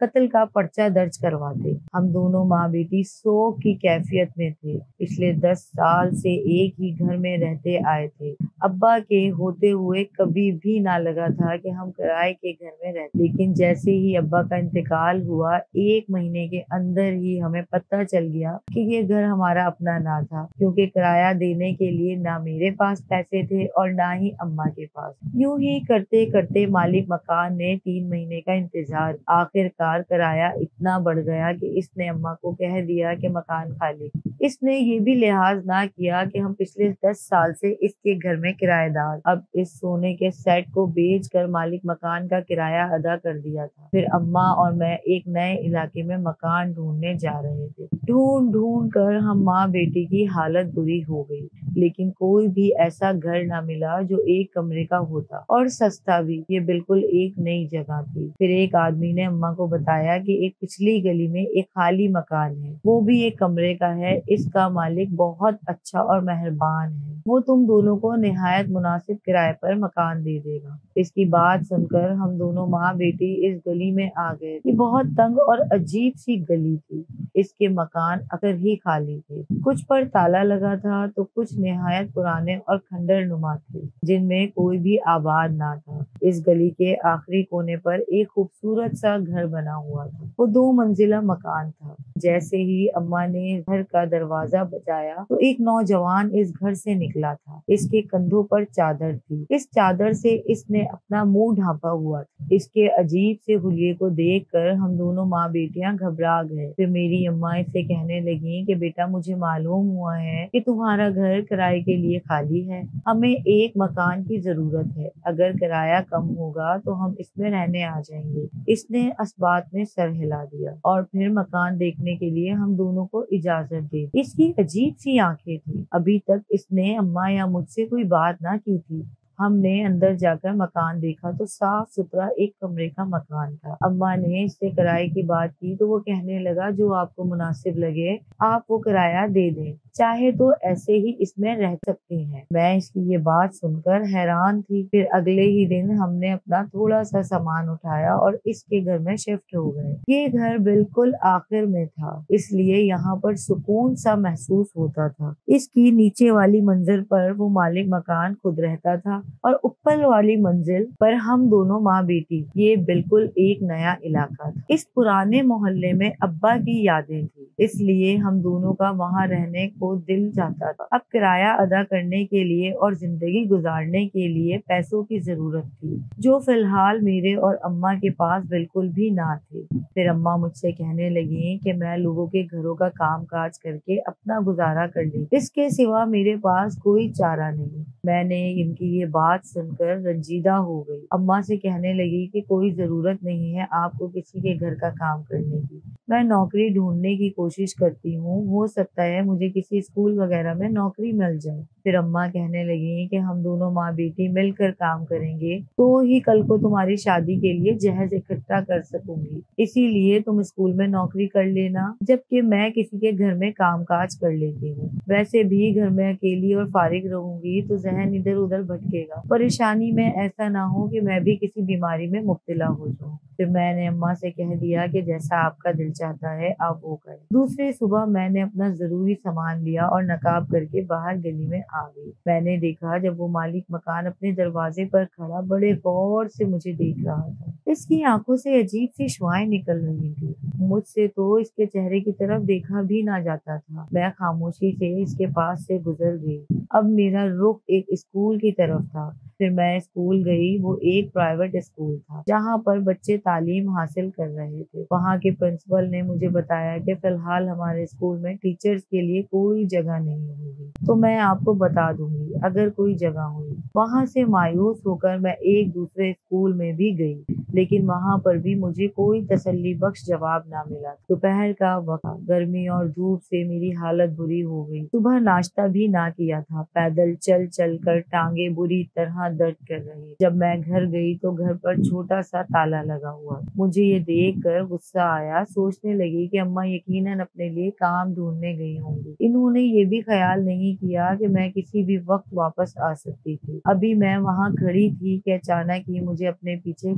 قتل کا پرچہ درج کرواتے۔ ہم دونوں ماں بیٹی سوگ کی کیفیت میں تھے۔ پچھلے 10 سال سے ایک ہی گھر میں رہتے آئے تھے۔ ابا کے ہوتے ہوئے کبھی بھی نہ لگا تھا کہ ہم کرائے کے گھر میں رہتے، لیکن جیسے ہی ابا کا انتقال ہوا 1 مہینے کے اندر ہی ہمیں پتہ چل گیا کہ یہ گھر ہمارا اپنا نہ تھا، کیونکہ کرایہ دینے کے لیے نہ میرے پاس پیسے تھے اور نہ ہی اماں کے پاس۔ یوں ہی کرتے کرتے مالک مکان نے 3 مہینے کا انتظار، آخر کار کرایہ اتنا بڑھ گیا کہ اس نے اماں کو کہہ دیا کہ مکان خالی۔ اس نے یہ بھی لحاظ نہ کیا کہ ہم پچھلے 10 سال سے اس کے گھر میں کرایہ دار۔ اب اس سونے کے سیٹ کو بیچ کر مالک مکان کا کرایہ ادا کر دیا تھا۔ پھر اماں اور میں ایک نئے علاقے میں مکان ڈھونڈنے جا رہے تھے۔ ڈھونڈ کر ہم ماں بیٹی کی حالت بری ہو گئی، لیکن کوئی بھی ایسا گھر نہ ملا جو 1 کمرے کا ہوتا اور سستا بھی۔ یہ بالکل ایک نئی جگہ تھی۔ پھر ایک آدمی نے اماں کو بتایا کہ ایک پچھلی گلی میں ایک خالی مکان ہے، وہ بھی 1 کمرے کا ہے۔ اس کا مالک بہت اچھا اور مہربان ہے، وہ تم دونوں کو نہایت مناسب کرائے پر مکان دے دے گا۔ اس کی بات سن کر ہم دونوں ماں بیٹی اس گلی میں آ گئے۔ یہ بہت تنگ اور عجیب سی گلی تھی۔ اس کے مکان اکثر ہی خالی تھے، کچھ پر تالا لگا تھا تو کچھ نہایت پرانے اور کھنڈر نما تھے، جن میں کوئی بھی آباد نہ تھا۔ اس گلی کے آخری کونے پر ایک خوبصورت سا گھر بنا ہوا تھا، وہ 2 منزلہ مکان تھا۔ جیسے ہی اماں نے گھر کا دروازہ بجایا تو ایک نوجوان اس گھر سے نکلا تھا۔ اس کے کندھوں پر چادر تھی، اس چادر سے اس نے اپنا منہ ڈھانپا ہوا تھا۔ اس کے عجیب سے حلیے کو دیکھ کر ہم دونوں ماں بیٹیاں گھبرا گئے۔ پھر میری اماں اس سے کہنے لگیں کہ بیٹا مجھے معلوم ہوا ہے کہ تمہارا گھر کرائے کے لیے خالی ہے، ہمیں ایک مکان کی ضرورت ہے، اگر کرایہ کم ہوگا تو ہم اس میں رہنے آ جائیں گے۔ اس نے اس بات میں سر ہلا دیا اور پھر مکان دیکھنے کے لیے ہم دونوں کو اجازت دے دی۔ اس کی عجیب سی آنکھیں تھیں، ابھی تک اس نے اماں یا مجھ سے کوئی بات نہ کی تھی۔ ہم نے اندر جا کر مکان دیکھا تو صاف ستھرا 1 کمرے کا مکان تھا۔ اماں نے اس سے کرائے کی بات کی تو وہ کہنے لگا جو آپ کو مناسب لگے آپ وہ کرایہ دے دیں، چاہے تو ایسے ہی اس میں رہ سکتی ہیں۔ میں اس کی یہ بات سن کر حیران تھی۔ پھر اگلے ہی دن ہم نے اپنا تھوڑا سا سامان اٹھایا اور اس کے گھر میں شفٹ ہو گئے۔ یہ گھر بالکل آخر میں تھا، اس لیے یہاں پر سکون سا محسوس ہوتا تھا۔ اس کی نیچے والی منزل پر وہ مالک مکان خود رہتا تھا اور اوپر والی منزل پر ہم دونوں ماں بیٹی۔ یہ بالکل ایک نیا علاقہ تھا۔ اس پرانے محلے میں ابا کی یادیں تھیں، اس لیے ہم دونوں کا وہاں رہنے کو دل چاہتا تھا۔ اب کرایہ ادا کرنے کے لیے اور زندگی گزارنے کے لیے پیسوں کی ضرورت تھی، جو فی الحال میرے اور اماں کے پاس بالکل بھی نہ تھے۔ پھر اماں مجھ سے کہنے لگیں کہ میں لوگوں کے گھروں کا کام کاج کر کے اپنا گزارا کر لی، اس کے سوا میرے پاس کوئی چارہ نہیں۔ میں نے ان کی یہ بات سن کر رنجیدہ ہو گئی۔ اماں سے کہنے لگی کہ کوئی ضرورت نہیں ہے آپ کو کسی کے گھر کا کام کرنے کی، میں نوکری ڈھونڈنے کی کوشش کرتی ہوں، ہو سکتا ہے مجھے کسی اسکول وغیرہ میں نوکری مل جائے۔ پھر اماں کہنے لگیں کہ ہم دونوں ماں بیٹی مل کر کام کریں گے تو ہی کل کو تمہاری شادی کے لیے جہیز اکٹھا کر سکوں گی، اسی لیے تم اسکول میں نوکری کر لینا، جبکہ میں کسی کے گھر میں کام کاج کر لیتی ہوں۔ ویسے بھی گھر میں اکیلی اور فارغ رہوں گی تو ذہن ادھر ادھر بھٹکے گا، پریشانی میں ایسا نہ ہو کہ میں بھی کسی بیماری میں مبتلا ہو جاؤں۔ پھر میں نے اماں سے کہہ دیا کہ جیسا آپ کا دل چاہتا ہے آپ وہ کریں۔ دوسری صبح میں نے اپنا ضروری سامان لیا اور نقاب کر کے باہر گلی میں آ گئی۔ میں نے دیکھا جب وہ مالک مکان اپنے دروازے پر کھڑا بڑے غور سے مجھے دیکھ رہا تھا۔ اس کی آنکھوں سے عجیب سی شعاعیں نکل رہی تھی، مجھ سے تو اس کے چہرے کی طرف دیکھا بھی نہ جاتا تھا۔ میں خاموشی سے اس کے پاس سے گزر گئی۔ اب میرا رخ ایک اسکول کی طرف تھا۔ پھر میں اسکول گئی، وہ ایک پرائیویٹ اسکول تھا جہاں پر بچے تعلیم حاصل کر رہے تھے۔ وہاں کے پرنسپل نے مجھے بتایا کہ فی الحال ہمارے اسکول میں ٹیچرز کے لیے کوئی جگہ نہیں ہوگی، تو میں آپ کو بتا دوں گی اگر کوئی جگہ ہوئی۔ وہاں سے مایوس ہو کر میں ایک دوسرے اسکول میں بھی گئی، لیکن وہاں پر بھی مجھے کوئی تسلی بخش جواب نہ ملا۔ دوپہر کا وقت، گرمی اور دھوپ سے میری حالت بری ہو گئی۔ صبح ناشتہ بھی نہ کیا تھا، پیدل چل چل کر ٹانگیں بری طرح درد کر رہی۔ جب میں گھر گئی تو گھر پر چھوٹا سا تالا لگا ہوا۔ مجھے یہ دیکھ کر غصہ آیا، سوچنے لگی کہ اماں یقیناً اپنے لیے کام ڈھونڈنے گئی ہوں گی، انہوں نے یہ بھی خیال نہیں کیا کہ میں کسی بھی وقت واپس آ سکتی تھی۔ ابھی میں وہاں کھڑی تھی کہ اچانک ہی مجھے اپنے پیچھے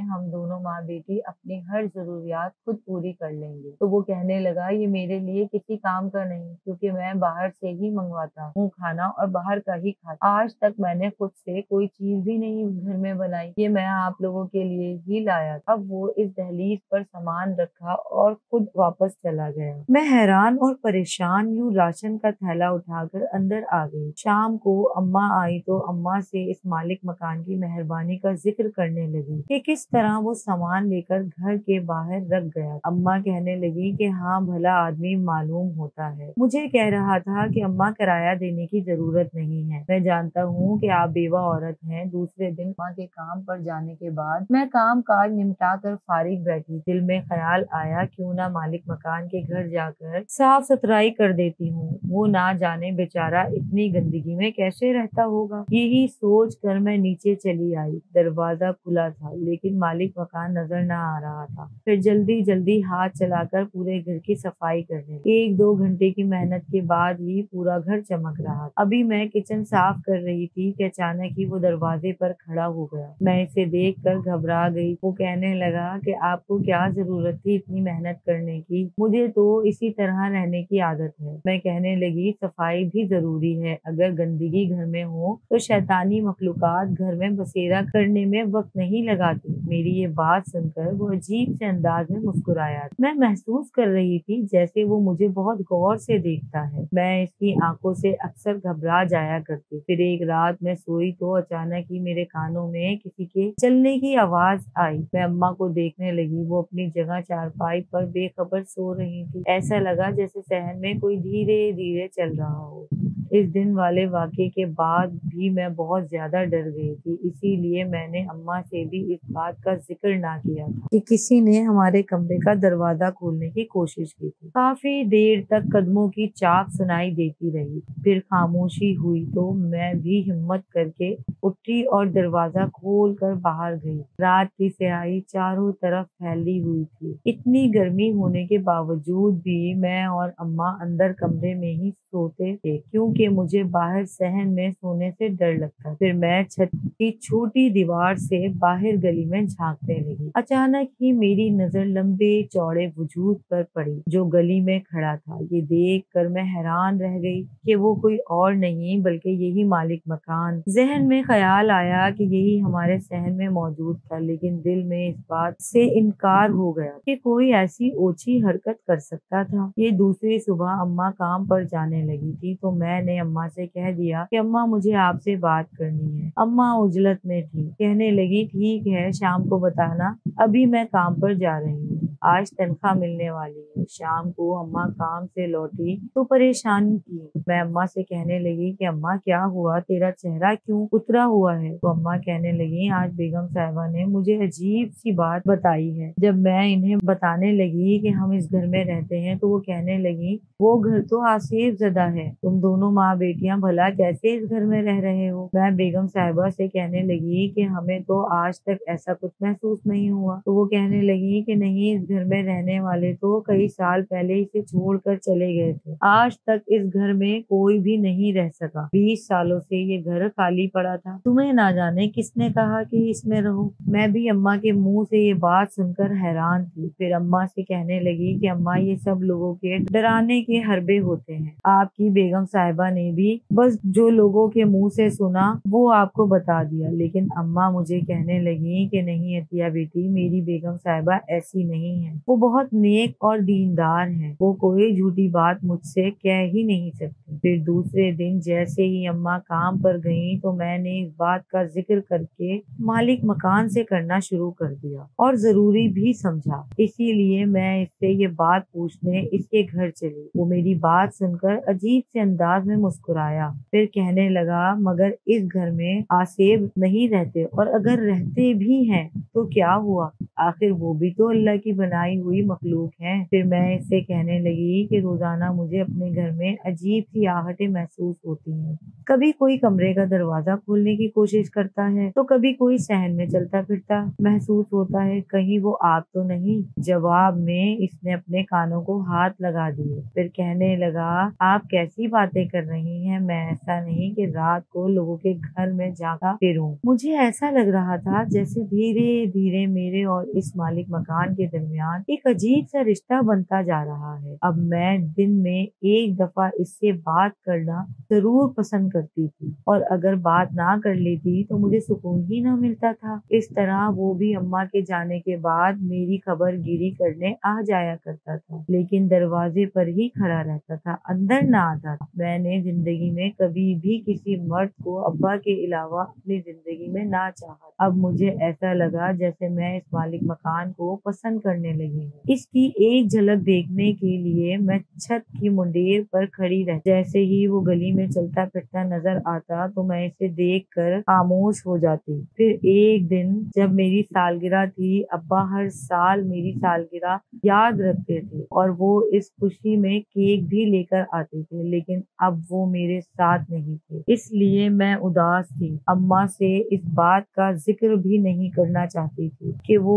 ہم دونوں ماں بیٹی اپنی ہر ضروریات خود پوری کر لیں گے۔ تو وہ کہنے لگا یہ میرے لیے کسی کام کا نہیں، کیونکہ میں باہر سے ہی منگواتا ہوں کھانا اور باہر کا ہی کھاتا۔ آج تک میں نے خود سے کوئی چیز بھی نہیں گھر میں بنائی، یہ میں آپ لوگوں کے لیے ہی لایا تھا۔ اب وہ اس دہلیز پر سامان رکھا اور خود واپس چلا گیا۔ میں حیران اور پریشان یوں راشن کا تھیلا اٹھا کر اندر آ گئی۔ شام کو اماں آئی تو اماں سے اس مالک مکان کی مہربانی کا ذکر کرنے لگی کہ کس طرح وہ سامان لے کر گھر کے باہر رکھ گیا۔ اماں کہنے لگی کہ ہاں بھلا آدمی معلوم ہوتا ہے، مجھے کہہ رہا تھا کہ اماں کرایہ دینے کی ضرورت نہیں ہے، میں جانتا ہوں کہ آپ بیوہ عورت ہیں۔ دوسرے دن اماں کے کام پر جانے کے بعد میں کام کاج نمٹا کر فارغ بیٹھی، دل میں خیال آیا کیوں نہ مالک مکان کے گھر جا کر صاف ستھرائی کر دیتی ہوں، وہ نہ جانے بیچارہ اتنی گندگی میں کیسے رہتا ہوگا۔ یہی سوچ کر میں نیچے چلی آئی۔ دروازہ کھلا تھا لیکن مالک مکان نظر نہ آ رہا تھا۔ پھر جلدی جلدی ہاتھ چلا کر پورے گھر کی صفائی کرنے لگی۔ 1-2 گھنٹے کی محنت کے بعد ہی پورا گھر چمک رہا تھا۔ ابھی میں کچن صاف کر رہی تھی کہ اچانک ہی وہ دروازے پر کھڑا ہو گیا۔ میں اسے دیکھ کر گھبرا گئی۔ وہ کہنے لگا کہ آپ کو کیا ضرورت تھی اتنی محنت کرنے کی، مجھے تو اسی طرح رہنے کی عادت ہے۔ میں کہنے لگی صفائی بھی ضروری ہے، اگر گندگی گھر میں ہو تو شیطانی مخلوقات گھر میں بسیرا کرنے میں وقت نہیں لگاتی۔ میری یہ بات سن کر وہ عجیب سے انداز میں مسکرایا۔ میں محسوس کر رہی تھی جیسے وہ مجھے بہت غور سے دیکھتا ہے۔ میں اس کی آنکھوں سے اکثر گھبرا جایا کرتی۔ پھر ایک رات میں سوئی تو اچانک ہی میرے کانوں میں کسی کے چلنے کی آواز آئی۔ میں اماں کو دیکھنے لگی، وہ اپنی جگہ چارپائی پر بے خبر سو رہی تھی۔ ایسا لگا جیسے صحن میں کوئی دھیرے دھیرے چل رہا ہو۔ اس دن والے واقعے کے بعد بھی میں بہت زیادہ ڈر گئی تھی، اسی لیے میں نے اماں سے بھی اس بات کا ذکر نہ کیا تھا کہ کسی نے ہمارے کمرے کا دروازہ کھولنے کی کوشش کی تھی۔ کافی دیر تک قدموں کی چاپ سنائی دیتی رہی، پھر خاموشی ہوئی تو میں بھی ہمت کر کے اٹھی اور دروازہ کھول کر باہر گئی۔ رات کی سیاہی چاروں طرف پھیلی ہوئی تھی۔ اتنی گرمی ہونے کے باوجود بھی میں اور اماں اندر کمرے میں ہی سوتے تھے، کیونکہ مجھے باہر صحن میں سونے سے ڈر لگتا۔ پھر میں چھت کی چھوٹی دیوار سے باہر گلی میں جھانکنے لگی۔ اچانک ہی میری نظر لمبے چوڑے وجود پر پڑی جو گلی میں کھڑا تھا۔ یہ دیکھ کر میں حیران رہ گئی کہ وہ کوئی اور نہیں بلکہ یہی مالک مکان۔ ذہن میں خیال آیا کہ یہی ہمارے صحن میں موجود تھا، لیکن دل میں اس بات سے انکار ہو گیا کہ کوئی ایسی اوچھی حرکت کر سکتا تھا۔ یہ دوسری صبح اماں کام پر جانے لگی تھی تو میں نے اماں سے کہہ دیا کہ اماں مجھے آپ سے بات کرنی ہے۔ اماں عجلت میں تھی، کہنے لگی ٹھیک ہے شام کو بتانا، ابھی میں کام پر جا رہی ہوں، آج تنخواہ ملنے والی ہے۔ شام کو اماں کام سے لوٹی تو پریشان تھی۔ میں اماں سے کہنے لگی کہ اماں کیا ہوا، تیرا چہرہ کیوں اترا ہوا ہے؟ تو اماں کہنے لگی آج بیگم صاحبہ نے مجھے عجیب سی بات بتائی ہے۔ جب میں انہیں بتانے لگی کہ ہم اس گھر میں رہتے ہیں تو وہ کہنے لگی وہ گھر تو آصف زدہ ہے، تم دونوں ماں بیٹیاں بھلا کیسے اس گھر میں رہ رہے ہو؟ میں بیگم صاحبہ سے کہنے لگی کہ ہمیں تو آج تک ایسا کچھ محسوس نہیں ہوا۔ تو وہ کہنے لگی کہ نہیں، اس گھر میں رہنے والے تو کئی سال پہلے اسے چھوڑ کر چلے گئے تھے، آج تک اس گھر میں کوئی بھی نہیں رہ سکا، 20 سالوں سے یہ گھر خالی پڑا تھا، تمہیں نہ جانے کس نے کہا کہ اس میں رہو۔ میں بھی اماں کے منہ سے یہ بات سن کر حیران تھی۔ پھر اماں سے کہنے لگی کہ اماں یہ سب لوگوں کے ڈرانے کے حربے ہوتے ہیں، آپ کی بیگم صاحبہ نے بھی بس جو لوگوں کے منہ سے سنا وہ آپ کو بتا دیا۔ لیکن اماں مجھے کہنے لگی کہ نہیں عطیہ بیٹی، میری بیگم صاحبہ ایسی نہیں ہے، وہ بہت نیک اور دیندار ہیں، وہ کوئی جھوٹی بات مجھ سے کہہ ہی نہیں سکتی۔ پھر دوسرے دن جیسے ہی اماں کام پر گئیں تو میں نے اس بات کا ذکر کر کے مالک مکان سے کرنا شروع کر دیا اور ضروری بھی سمجھا، اسی لیے میں اس سے یہ بات پوچھنے اس کے گھر چلی۔ وہ میری بات سن کر عجیب سے انداز میں مسکرایا، پھر کہنے لگا مگر اس گھر میں آصف نہیں رہتے، اور اگر رہتے بھی ہیں تو کیا ہوا، آخر وہ بھی تو اللہ کی بنائی ہوئی مخلوق ہے۔ پھر میں اس سے کہنے لگی کہ روزانہ مجھے اپنے گھر میں عجیب سی آہٹیں محسوس ہوتی ہیں۔ کبھی کوئی کمرے کا دروازہ کھولنے کی کوشش کرتا ہے تو کبھی کوئی صحن میں چلتا پھرتا محسوس ہوتا ہے، کہیں وہ آپ تو نہیں۔ جواب میں اس نے اپنے کانوں کو ہاتھ لگا دیے، پھر کہنے لگا آپ کیسی باتیں کر رہی ہیں، میں ایسا نہیں کہ رات کو لوگوں کے گھر میں جاتا پھروں۔ مجھے ایسا لگ رہا تھا جیسے دھیرے دھیرے میرے اور اس مالک مکان کے درمیان ایک عجیب سا رشتہ بنتا جا رہا ہے۔ اب میں دن میں ایک دفعہ اس سے بات کرنا ضرور پسند کرتی تھی، اور اگر بات نہ کر لیتی تو مجھے سکون ہی نہ ملتا تھا۔ اس طرح وہ بھی اماں کے جانے کے بعد میری خبر گیری کرنے آ جایا کرتا تھا، لیکن دروازے پر ہی کھڑا رہتا تھا، اندر نہ آتا تھا۔ میں نے زندگی میں کبھی بھی کسی مرد کو ابا کے علاوہ اپنی زندگی میں نہ چاہا۔ اب مجھے ایسا لگا جیسے میں اس مالک مکان کو پسند کرنے لگی ہوں۔ اس کی ایک جھلک دیکھنے کے لیے میں چھت کی منڈیر پر کھڑی رہتی، جیسے ہی وہ گلی میں چلتا پھرتا نظر آتا تو میں اسے دیکھ کر خاموش ہو جاتی۔ پھر ایک دن جب میری سالگرہ تھی، ابا ہر سال میری سالگرہ یاد رکھتے تھے اور وہ اس خوشی میں کیک بھی لے کر آتے تھے، لیکن اب وہ میرے ساتھ نہیں تھے، اس لیے میں اداس تھی۔ اماں سے اس بات کا ذکر بھی نہیں کرنا چاہتی تھی کہ وہ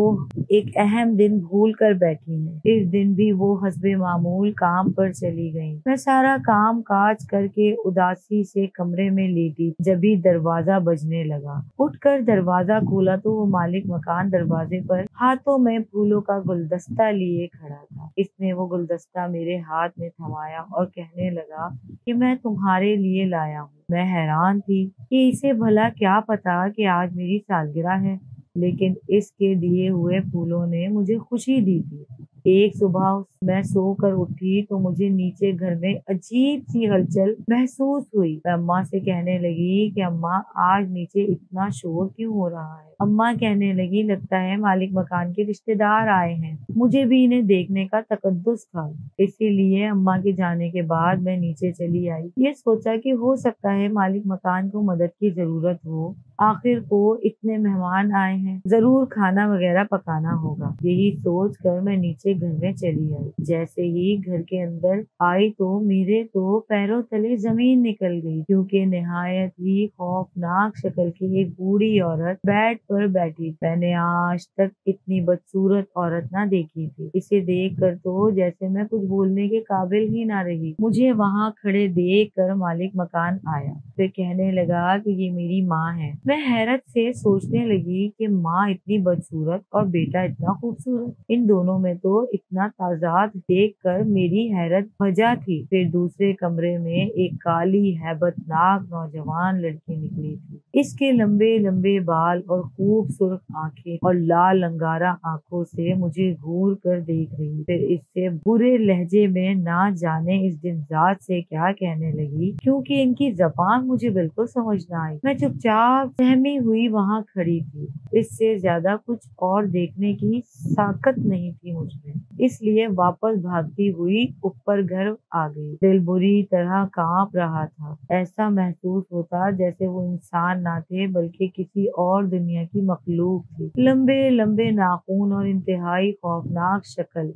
ایک اہم دن بھول کر بیٹھی ہیں۔ اس دن بھی وہ حسب معمول کام پر چلی گئیں۔ میں سارا کام کاج کر کے اداسی سے کمرے میں لیٹی، جبھی دروازہ بجنے لگا۔ اٹھ کر دروازہ کھولا تو وہ مالک مکان دروازے پر ہاتھوں میں پھولوں کا گلدستہ لیے کھڑا تھا۔ اس نے وہ گلدستہ میرے ہاتھ میں تھمایا اور کہنے لگا کہ میں تمہارے لیے لایا ہوں۔ میں حیران تھی کہ اسے بھلا کیا پتا کہ آج میری سالگرہ ہے، لیکن اس کے دیے ہوئے پھولوں نے مجھے خوشی دی تھی۔ ایک صبح میں سو کر اٹھی تو مجھے نیچے گھر میں عجیب سی ہلچل محسوس ہوئی۔ میں اماں سے کہنے لگی کہ اماں آج نیچے اتنا شور کیوں ہو رہا ہے؟ اماں کہنے لگی لگتا ہے مالک مکان کے رشتے دار آئے ہیں۔ مجھے بھی انہیں دیکھنے کا تقدس تھا، اسی لیے اماں کے جانے کے بعد میں نیچے چلی آئی۔ یہ سوچا کہ ہو سکتا ہے مالک مکان کو مدد کی ضرورت ہو، آخر کو اتنے مہمان آئے ہیں، ضرور کھانا وغیرہ پکانا ہوگا۔ یہی سوچ کر میں نیچے گھر میں چلی آئی۔ جیسے ہی گھر کے اندر آئی تو میرے تو پیروں تلے زمین نکل گئی، کیونکہ نہایت ہی خوفناک شکل کی ایک بوڑھی عورت بیڈ پر بیٹھی۔ میں نے آج تک اتنی بدصورت عورت نہ دیکھی تھی۔ اسے دیکھ کر تو جیسے میں کچھ بولنے کے قابل ہی نہ رہی۔ مجھے وہاں کھڑے دیکھ کر مالک مکان آیا، پھر کہنے لگا کہ یہ میری ماں ہے۔ میں حیرت سے سوچنے لگی کہ ماں اتنی بدصورت اور بیٹا اتنا خوبصورت، ان دونوں میں تو اتنا تضاد دیکھ کر میری حیرت بجا تھی۔ پھر دوسرے کمرے میں ایک کالی ہیبت ناک نوجوان لڑکی نکلی تھی۔ اس کے لمبے لمبے بال اور خوب سرخ آنکھیں اور لال انگارہ آنکھوں سے مجھے گھور کر دیکھ رہی، پھر اس سے برے لہجے میں نہ جانے اس دن ذات سے کیا کہنے لگی، کیونکہ ان کی زبان مجھے بالکل سمجھ نہ آئی۔ میں چپ چاپ سہمی ہوئی وہاں کھڑی تھی، اس سے زیادہ کچھ اور دیکھنے کی ساکت نہیں تھی مجھ میں، اس لیے واپس بھاگتی ہوئی اوپر گھر آ گئی۔ دل بری طرح کانپ رہا تھا، ایسا محسوس ہوتا جیسے وہ انسان نہ تھے بلکہ کسی اور دنیا کی مخلوق تھی۔ لمبے لمبے ناخن اور انتہائی خوفناک شکل،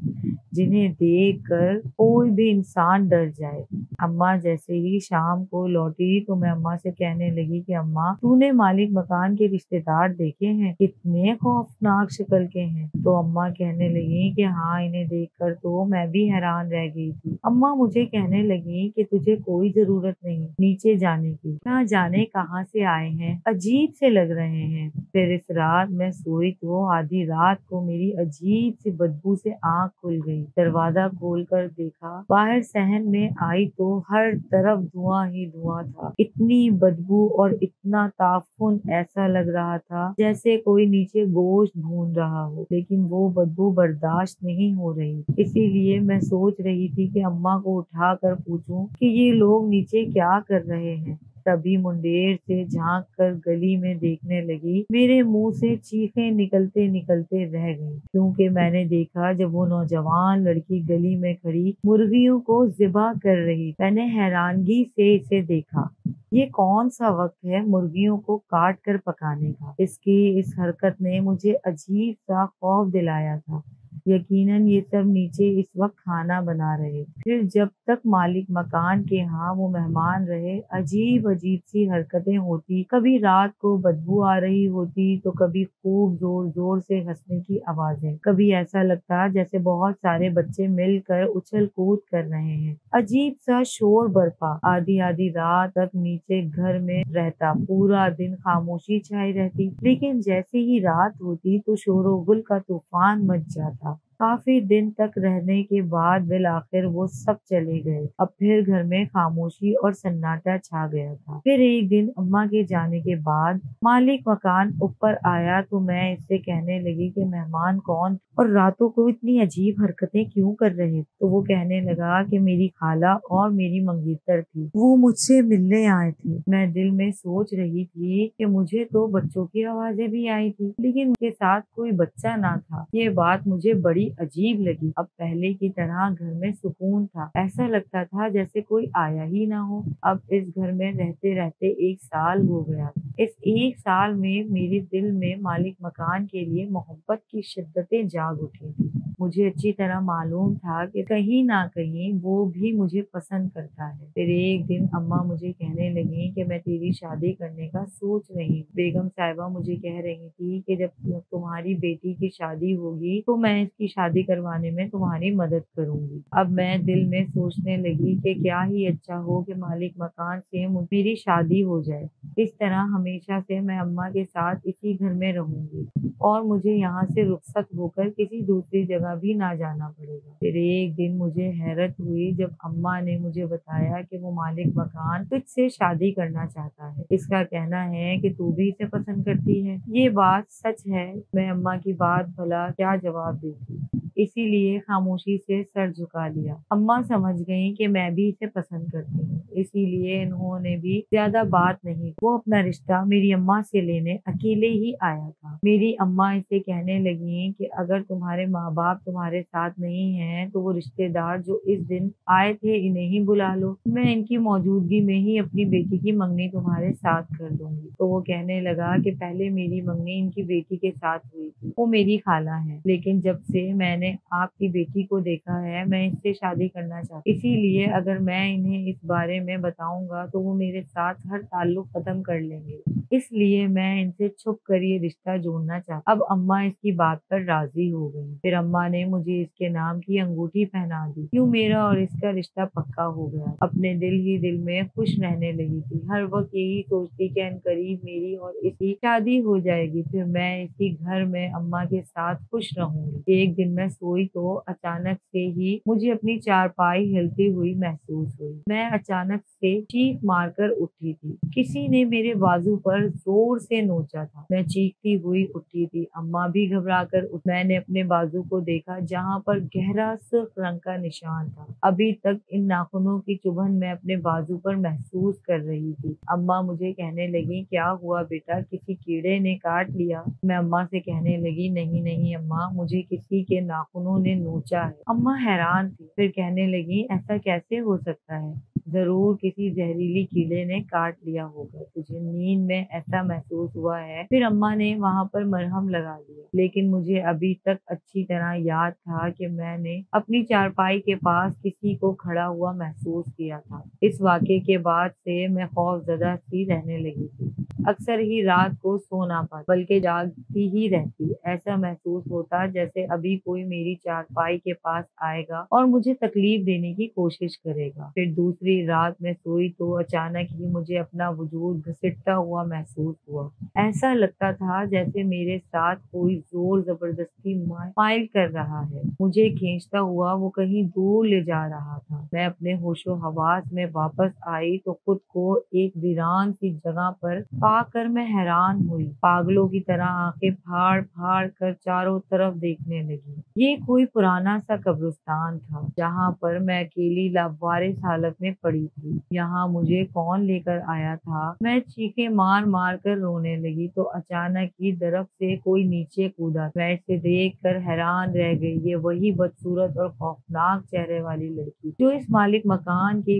جنہیں دیکھ کر کوئی بھی انسان ڈر جائے۔ اماں جیسے ہی شام کو لوٹی تو میں اماں سے کہنے لگی کہ اماں تو نے مالک مکان کے رشتے دار دیکھے ہیں، کتنے خوفناک شکل کے ہیں؟ تو اماں کہنے لگی کہ ہاں، انہیں دیکھ کر تو میں بھی حیران رہ گئی تھی۔ اماں مجھے کہنے لگی کہ تجھے کوئی ضرورت نہیں نیچے جانے کی، نہ جانے کہاں سے آئے ہیں، عجیب سے لگ رہے ہیں۔ پھر اس رات میں سوئی تو آدھی رات کو میری عجیب سی بدبو سے آنکھ کھل گئی۔ دروازہ کھول کر دیکھا، باہر صحن میں آئی تو ہر طرف دھواں ہی دھواں تھا، اتنی بدبو اور اتنا تعفن، ایسا لگ رہا تھا جیسے کوئی نیچے گوشت بھون رہا ہو، لیکن وہ بدبو برداشت نہیں ہو رہی۔ اسی لیے میں سوچ رہی تھی کہ اماں کو اٹھا کر پوچھوں کہ یہ لوگ نیچے کیا کر رہے ہیں۔ تبھی منڈیر سے جھانک کر گلی میں دیکھنے لگی، میرے منہ سے چیخیں نکلتے نکلتے رہ گئیں، کیونکہ میں نے دیکھا جب وہ نوجوان لڑکی گلی میں کھڑی مرغیوں کو ذبح کر رہی۔ میں نے حیرانگی سے اسے دیکھا۔ یہ کون سا وقت ہے مرغیوں کو کاٹ کر پکانے کا؟ اس کی اس حرکت نے مجھے عجیب سا خوف دلایا تھا۔ یقیناً یہ سب نیچے اس وقت کھانا بنا رہے۔ پھر جب تک مالک مکان کے ہاں وہ مہمان رہے، عجیب عجیب سی حرکتیں ہوتی، کبھی رات کو بدبو آ رہی ہوتی تو کبھی خوب زور زور سے ہنسنے کی آوازیں، کبھی ایسا لگتا جیسے بہت سارے بچے مل کر اچھل کود کر رہے ہیں۔ عجیب سا شور برپا، آدھی آدھی رات تک نیچے گھر میں رہتا، پورا دن خاموشی چھائی رہتی، لیکن جیسے ہی رات ہوتی تو شور و گل کا طوفان مچ جاتا۔ کافی دن تک رہنے کے بعد بالآخر وہ سب چلے گئے۔ اب پھر گھر میں خاموشی اور سناٹا چھا گیا تھا۔ پھر ایک دن اماں کے جانے کے بعد مالک مکان اوپر آیا تو میں اس سے کہنے لگی کہ مہمان کون اور راتوں کو اتنی عجیب حرکتیں کیوں کر رہے؟ تو وہ کہنے لگا کہ میری خالہ اور میری منگیتر تھی، وہ مجھ سے ملنے آئے تھے۔ میں دل میں سوچ رہی تھی کہ مجھے تو بچوں کی آوازیں بھی آئی تھی، لیکن ان کے ساتھ کوئی بچہ نہ تھا۔ یہ بات مجھے بڑی عجیب لگی۔ اب پہلے کی طرح گھر میں سکون تھا، ایسا لگتا تھا جیسے کوئی آیا ہی نہ ہو۔ اب اس گھر میں رہتے رہتے 1 سال ہو گیا۔ اس 1 سال میں میرے دل میں مالک مکان کے لیے محبت کی شدتیں جاگ اٹھی تھی۔ مجھے اچھی طرح معلوم تھا کہ کہیں نہ کہیں وہ بھی مجھے پسند کرتا ہے۔ پھر ایک دن اماں مجھے کہنے لگی کہ میں تیری شادی کرنے کا سوچ رہی ہوں۔ بیگم صاحبہ مجھے کہہ رہی تھی کہ جب تمہاری بیٹی کی شادی ہوگی تو میں اس کی شادی کروانے میں تمہاری مدد کروں گی۔ اب میں دل میں سوچنے لگی کہ کیا ہی اچھا ہو کہ مالک مکان سے میری شادی ہو جائے، اس طرح ہمیشہ سے میں اماں کے ساتھ اسی گھر میں رہوں گی اور مجھے یہاں سے رخصت ہو کر کسی دوسری جگہ بھی نہ جانا پڑے گا۔ پھر ایک دن مجھے حیرت ہوئی جب اماں نے مجھے بتایا کہ وہ مالک مکان تجھ سے شادی کرنا چاہتا ہے، اس کا کہنا ہے کہ تو بھی اسے پسند کرتی ہے۔ یہ بات سچ ہے؟ میں اماں کی بات بھلا کیا جواب دیتی، اسی لیے خاموشی سے سر جھکا لیا۔ اماں سمجھ گئیں کہ میں بھی اسے پسند کرتی ہوں، اسی لیے انہوں نے بھی زیادہ بات نہیں کی۔ وہ اپنا رشتہ میری اماں سے لینے اکیلے ہی آیا تھا۔ میری اماں اسے کہنے لگیں کہ اگر تمہارے ماں باپ تمہارے ساتھ نہیں ہیں تو وہ رشتے دار جو اس دن آئے تھے انہیں ہی بلا لو، میں ان کی موجودگی میں ہی اپنی بیٹی کی منگنی تمہارے ساتھ کر دوں گی۔ تو وہ کہنے لگا کہ پہلے میری منگنی ان کی بیٹی کے ساتھ ہوئی تھی، وہ میری خالہ ہے، لیکن جب سے میں نے آپ کی بیٹی کو دیکھا ہے میں اس سے شادی کرنا چاہتی ہوں، اسی لیے اگر میں انہیں اس بارے میں بتاؤں گا تو وہ میرے ساتھ ہر تعلق ختم کر لیں گے، اس لیے میں ان سے چھپ کر یہ رشتہ جوڑنا چاہتا ہوں۔ اب اماں اس کی بات پر راضی ہو گئی۔ پھر اماں نے مجھے اس کے نام کی انگوٹھی پہنا دی۔ یوں میرا اور اس کا رشتہ پکا ہو گیا۔ اپنے دل ہی دل میں خوش رہنے لگی تھی، ہر وقت یہی سوچتی کہ عنقریب میری اور اس کی شادی ہو جائے گی، پھر میں اسی گھر میں اماں کے ساتھ خوش رہوں گی۔ ایک دن میں سوئی تو اچانک سے ہی مجھے اپنی چارپائی ہلتی ہوئی محسوس ہوئی۔ میں اچانک سے چیخ مار کر اٹھی تھی، کسی نے میرے بازو پر زور سے نوچا تھا۔ میں چیختی ہوئی اٹھی تھی، اماں بھی گھبرا کر اٹھی۔ میں نے اپنے بازو کو دیکھا جہاں پر گہرا سرخ رنگ کا نشان تھا، ابھی تک ان ناخنوں کی چبھن میں اپنے بازو پر محسوس کر رہی تھی۔ اماں مجھے کہنے لگی کیا ہوا بیٹا، کسی کیڑے نے کاٹ لیا؟ میں اماں سے کہنے لگی نہیں نہیں اماں، مجھے کسی کے ناخنوں نے نوچا ہے۔ اماں حیران تھی، پھر کہنے لگی ایسا کیسے ہو سکتا ہے؟ ضرور کسی زہریلی کیڑے نے کاٹ لیا ہوگا، تجھے نیند میں ایسا محسوس ہوا ہے۔ پھر اماں نے وہاں پر مرہم لگا دیا، لیکن مجھے ابھی تک اچھی طرح یاد تھا کہ میں نے اپنی چارپائی کے پاس کسی کو کھڑا ہوا محسوس کیا تھا۔ اس واقعے کے بعد سے میں خوف زدہ سی رہنے لگی تھی، اکثر ہی رات کو سو نہ پاتی بلکہ جاگتی ہی رہتی، ایسا محسوس ہوتا جیسے ابھی کوئی میری چارپائی کے پاس آئے گا اور مجھے تکلیف دینے کی کوشش کرے گا۔ پھر دوسری رات میں سوئی تو اچانک ہی مجھے اپنا وجود گھسٹتا ہوا محسوس ہوا، ایسا لگتا تھا جیسے میرے ساتھ کوئی زور زبردستی مائل کر رہا ہے، مجھے کھینچتا ہوا وہ کہیں دور لے جا رہا تھا۔ میں اپنے ہوش و حواس میں واپس آئی تو خود کو ایک ویران سی جگہ پر پا کر میں حیران ہوئی، پاگلوں کی طرح آنکھیں پھاڑ پھاڑ کر چاروں طرف دیکھنے لگی۔ یہ کوئی پرانا سا قبرستان تھا جہاں پر میں اکیلی لاوارث حالت میں پڑی تھی۔ یہاں مجھے کون لے کر آیا تھا؟ میں چیخیں مار مار کر رونے لگی تو اچانک ہی درخت سے کوئی نیچے کودا۔ میں اسے دیکھ کر حیران رہ گئی، یہ وہی بدصورت اور خوفناک چہرے والی لڑکی جو اس مالک مکان کے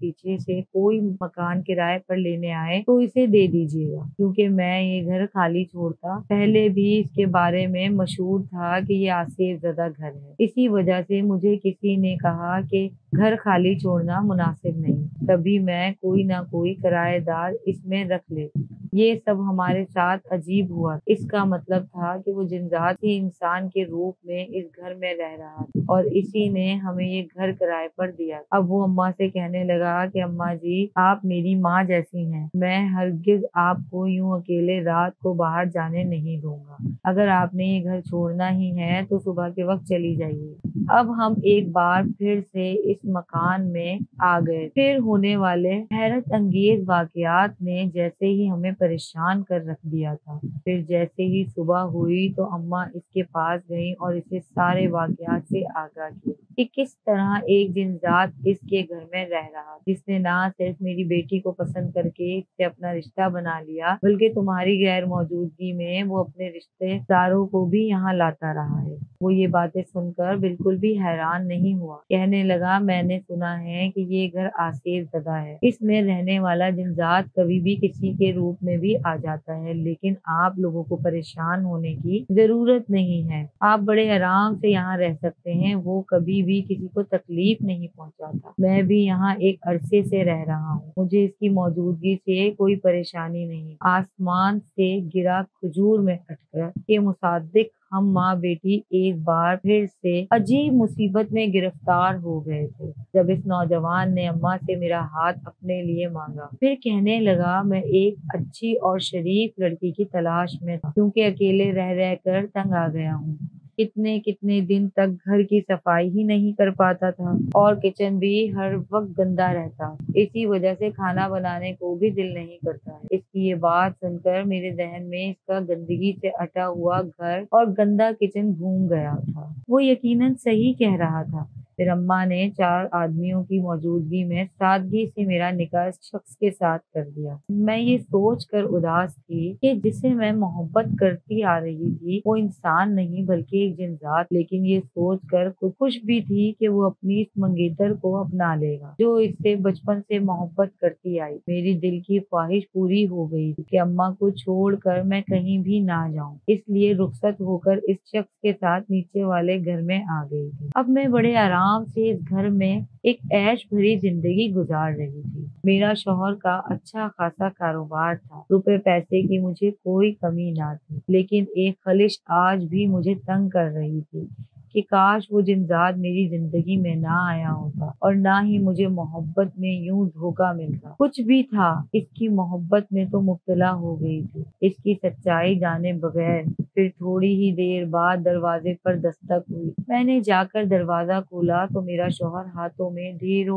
پیچھے سے کوئی مکان کرائے پر لینے آئے تو اسے دے دیجیے گا، کیونکہ میں یہ گھر خالی چھوڑتا پہلے بھی اس کے بارے میں مشہور تھا کہ یہ آصف زدہ گھر ہے۔ اسی وجہ سے مجھے کسی نے کہا کہ گھر خالی چھوڑنا مناسب نہیں، تبھی میں کوئی نہ کوئی کرایہ دار اس میں رکھ لیتی۔ یہ سب ہمارے ساتھ عجیب ہوا۔ اس کا مطلب تھا کہ وہ جن ذاتی انسان کے روپ میں اس گھر میں رہ رہا تھا اور اسی نے ہمیں یہ گھر کرائے پر دیا۔ اب وہ اماں سے کہنے لگا کہ اماں جی، آپ میری ماں جیسی ہیں، میں ہرگز آپ کو یوں اکیلے رات کو باہر جانے نہیں دوں گا۔ اگر آپ نے یہ گھر چھوڑنا ہی ہے تو صبح کے وقت چلی جائیے۔ اب ہم ایک بار پھر سے اس مکان میں آ گئے۔ پھر ہونے والے حیرت انگیز واقعات نے جیسے ہی ہمیں پریشان کر رکھ دیا تھا۔ پھر جیسے ہی صبح ہوئی تو اماں اس کے پاس گئیں اور اسے سارے واقعات سے آگاہ کیا کہ کس طرح ایک جن ذات اس کے گھر میں رہ رہا، جس نے نہ صرف میری بیٹی کو پسند کر کے اس سے اپنا رشتہ بنا لیا بلکہ تمہاری غیر موجودگی میں وہ اپنے رشتے داروں کو بھی یہاں لاتا رہا ہے۔ وہ یہ باتیں سن کر بالکل بھی حیران نہیں ہوا۔ کہنے لگا، میں نے سنا ہے کہ یہ گھر آصف زدہ ہے، اس میں رہنے والا جن ذات کبھی بھی کسی کے روپ میں بھی آ جاتا ہے، لیکن آپ لوگوں کو پریشان ہونے کی ضرورت نہیں ہے، آپ بڑے آرام سے یہاں رہ سکتے ہیں، وہ کبھی بھی کسی کو تکلیف نہیں پہنچاتا۔ میں بھی یہاں ایک عرصے سے رہ رہا ہوں، مجھے اس کی موجودگی سے کوئی پریشانی نہیں۔ آسمان سے گرا کھجور میں اٹکا کے مصداق ہم ماں بیٹی ایک بار پھر سے عجیب مصیبت میں گرفتار ہو گئے تھے جب اس نوجوان نے اماں سے میرا ہاتھ اپنے لیے مانگا۔ پھر کہنے لگا، میں ایک اچھی اور شریف لڑکی کی تلاش میں تھا، کیونکہ اکیلے رہ رہ کر تنگ آ گیا ہوں۔ کتنے دن تک گھر کی صفائی ہی نہیں کر پاتا تھا اور کچن بھی ہر وقت گندا رہتا، اسی وجہ سے کھانا بنانے کو بھی دل نہیں کرتا ہے۔ اس کی یہ بات سن کر میرے ذہن میں اس کا گندگی سے اٹا ہوا گھر اور گندا کچن گھوم گیا تھا۔ وہ یقیناً صحیح کہہ رہا تھا۔ پھر اماں نے 4 آدمیوں کی موجودگی میں سادگی سے میرا نکاح اس شخص کے ساتھ کر دیا۔ میں یہ سوچ کر اداس تھی کہ جسے میں محبت کرتی آ رہی تھی وہ انسان نہیں بلکہ ایک جن ذات، لیکن یہ سوچ کر خوش بھی تھی کہ وہ اپنی اس منگیتر کو اپنا لے گا جو اس سے بچپن سے محبت کرتی آئی۔ میری دل کی خواہش پوری ہو گئی کہ اماں کو چھوڑ کر میں کہیں بھی نہ جاؤں، اس لیے رخصت ہو کر اس شخص کے ساتھ نیچے والے گھر میں آ گئی تھی۔ اب میں بڑے آرام سے اس گھر میں ایک عیش بھری زندگی گزار رہی تھی۔ میرا شوہر کا اچھا خاصا کاروبار تھا، روپے پیسے کی مجھے کوئی کمی نہ تھی، لیکن ایک خلش آج بھی مجھے تنگ کر رہی تھی کہ کاش وہ جن ذات میری زندگی میں نہ آیا ہوتا اور نہ ہی مجھے محبت میں یوں دھوکہ ملتا۔ کچھ بھی تھا، اس کی محبت میں تو مبتلا ہو گئی تھی، اس کی سچائی جانے بغیر۔ پھر تھوڑی ہی دیر بعد دروازے پر دستک ہوئی۔ میں نے جا کر دروازہ کھولا تو میرا شوہر ہاتھوں میں ڈھیر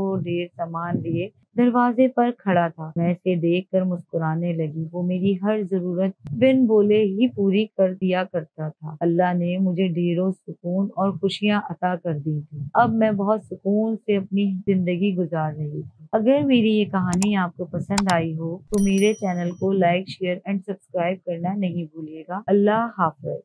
سامان لیے دروازے پر کھڑا تھا۔ میں اسے دیکھ کر مسکرانے لگی۔ وہ میری ہر ضرورت بن بولے ہی پوری کر دیا کرتا تھا۔ اللہ نے مجھے ڈھیروں سکون اور خوشیاں عطا کر دی تھی۔ اب میں بہت سکون سے اپنی زندگی گزار رہی تھی۔ اگر میری یہ کہانی آپ کو پسند آئی ہو تو میرے چینل کو لائک، شیئر اینڈ سبسکرائب کرنا نہیں بھولیے گا۔ اللہ حافظ۔